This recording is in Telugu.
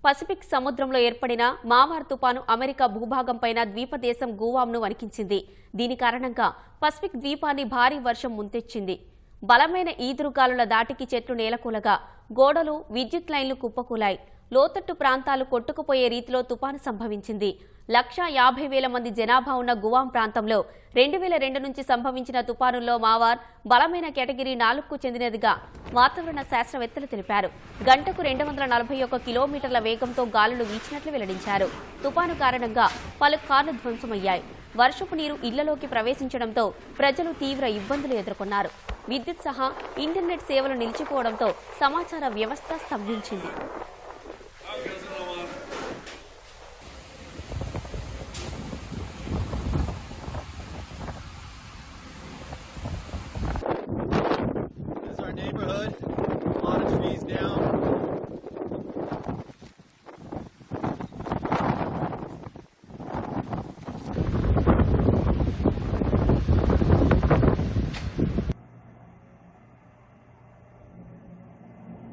పసిఫిక్ సముద్రంలో ఏర్పడిన మావార్ తుపాను అమెరికా భూభాగంపైన ద్వీపదేశం గువాంను వణికించింది. దీని కారణంగా పసిఫిక్ ద్వీపాన్ని భారీ వర్షం ముంచెత్తింది. బలమైన ఈదురుగాలుల దాటికి చెట్లు నేలకూలగా గోడలు, విద్యుత్ లైన్లు కుప్పకూలాయి. లోతట్టు ప్రాంతాలు కొట్టుకుపోయే రీతిలో తుపాను సంభవించింది. 1,50,000 మంది జనాభా ఉన్న గువాం ప్రాంతంలో 2002 నుంచి సంభవించిన తుపానుల్లో మావార్ బలమైన కేటగిరీ 4కు చెందినదిగా వాతావరణ శాస్త్రవేత్తలు తెలిపారు. గంటకు 241 కిలోమీటర్ల వేగంతో గాలులు వీచినట్లు వెల్లడించారు. తుపాను కారణంగా పలు కార్లు ధ్వంసమయ్యాయి. వర్షపు నీరు ఇళ్లలోకి ప్రవేశించడంతో ప్రజలు తీవ్ర ఇబ్బందులు ఎదుర్కొన్నారు. విద్యుత్ సహా ఇంటర్నెట్ సేవలు నిలిచిపోవడంతో సమాచార వ్యవస్థ స్తంభించింది.